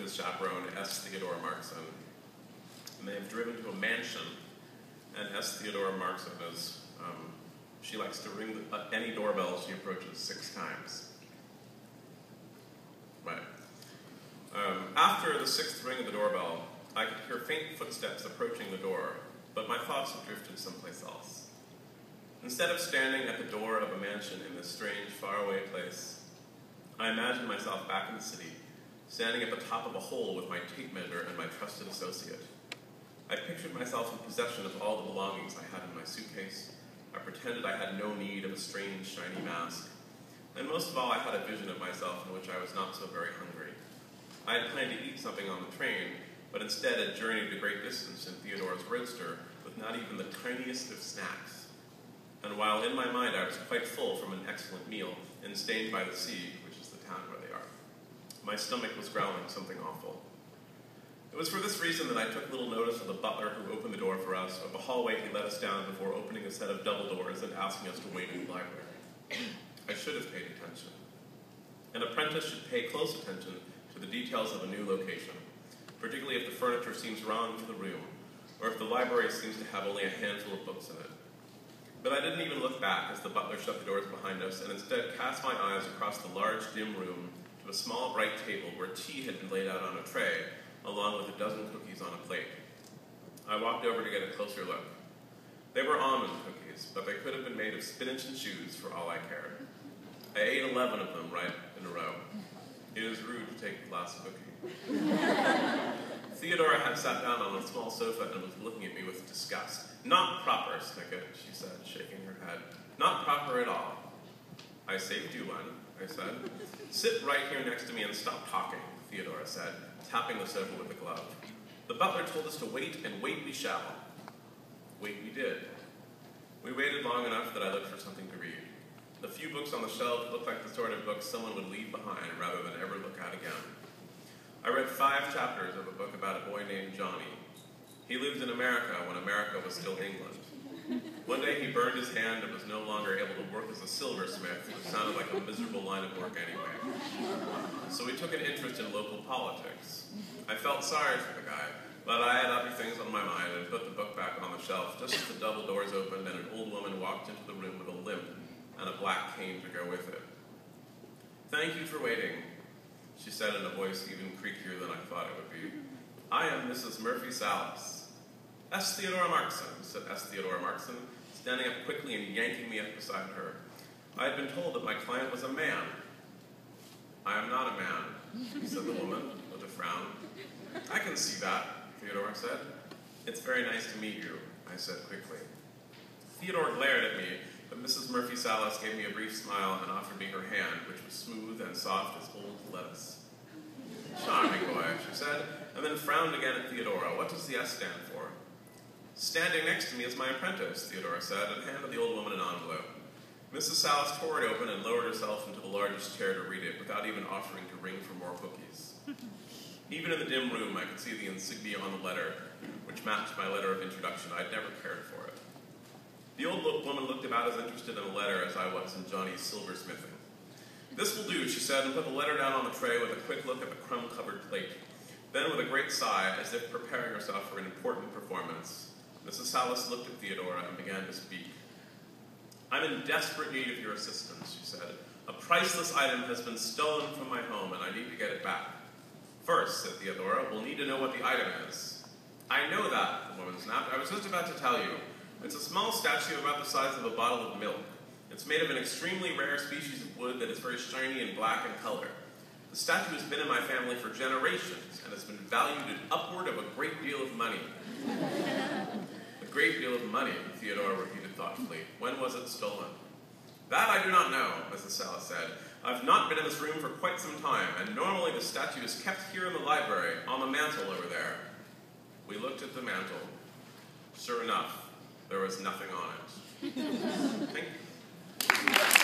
his chaperone, S. Theodore Markson. And they have driven to a mansion, and S. Theodore Markson is, she likes to ring any doorbell she approaches 6 times. Right. After the 6th ring of the doorbell, I could hear faint footsteps approaching the door, but my thoughts had drifted someplace else. Instead of standing at the door of a mansion in this strange, faraway place, I imagined myself back in the city, standing at the top of a hole with my tape measure and my trusted associate. I pictured myself in possession of all the belongings I had in my suitcase. I pretended I had no need of a strange, shiny mask. And most of all, I had a vision of myself in which I was not so very hungry. I had planned to eat something on the train, but instead had journeyed a great distance in Theodore's roadster with not even the tiniest of snacks. And while in my mind I was quite full from an excellent meal in Stained by the Sea, which is the town where they are, my stomach was growling something awful. It was for this reason that I took little notice of the butler who opened the door for us, of the hallway he led us down before opening a set of double doors and asking us to wait in the library. I should have paid attention. An apprentice should pay close attention to the details of a new location, particularly if the furniture seems wrong for the room, or if the library seems to have only a handful of books in it. But I didn't even look back as the butler shut the doors behind us, and instead cast my eyes across the large, dim room to a small, bright table where tea had been laid out on a tray, along with a dozen cookies on a plate. I walked over to get a closer look. They were almond cookies, but they could have been made of spinach and shoes for all I cared. I ate 11 of them right in a row. It is rude to take the last cookie. Theodora had sat down on a small sofa and was looking at me with disgust. "Not proper, Snicket," she said, shaking her head. "Not proper at all." "I saved you one," I said. "Sit right here next to me and stop talking," Theodora said, tapping the sofa with a glove. "The butler told us to wait, and wait we shall." Wait we did. We waited long enough that I looked for something to read. The few books on the shelf looked like the sort of books someone would leave behind rather than ever look at again. I read 5 chapters of a book about a boy named Johnny. He lived in America when America was still England. One day he burned his hand and was no longer able to work as a silversmith, which sounded like a miserable line of work anyway. So he took an interest in local politics. I felt sorry for the guy, but I had other things on my mind and put the book back on the shelf just as the double doors opened and an old woman walked into the room with a limp and a black cane to go with it. "Thank you for waiting," she said in a voice even creakier than I thought it would be. "I am Mrs. Murphy Salas." "S. Theodore Markson," said S. Theodore Markson, standing up quickly and yanking me up beside her. I had been told that my client was a man. "I am not a man," said the woman, with a frown. "I can see that," Theodore said. "It's very nice to meet you," I said quickly. Theodore glared at me, but Mrs. Murphy Salas gave me a brief smile and offered me her hand, which was smooth and soft as old lettuce. "Charming boy," she said, and then frowned again at Theodora. "What does the S stand for?" "Standing next to me is my apprentice," Theodora said, and handed the old woman an envelope. Mrs. Salas tore it open and lowered herself into the largest chair to read it, without even offering to ring for more cookies. Even in the dim room, I could see the insignia on the letter, which matched my letter of introduction. I'd never cared for it. The old woman looked about as interested in the letter as I was in Johnny's silversmithing. "This will do," she said, and put the letter down on the tray with a quick look at the crumb-covered plate. Then, with a great sigh, as if preparing herself for an important performance, Mrs. Salas looked at Theodora and began to speak. "I'm in desperate need of your assistance," she said. "A priceless item has been stolen from my home, and I need to get it back." "First," said Theodora, "we'll need to know what the item is." "I know that," the woman snapped. "I was just about to tell you. It's a small statue about the size of a bottle of milk. It's made of an extremely rare species of wood that is very shiny and black in color. The statue has been in my family for generations and has been valued at upward of a great deal of money." "A great deal of money," Theodora repeated thoughtfully. "When was it stolen?" "That I do not know," Mrs. Salas said. "I've not been in this room for quite some time, and normally the statue is kept here in the library, on the mantel over there." We looked at the mantel. Sure enough, there was nothing on it. Thank you.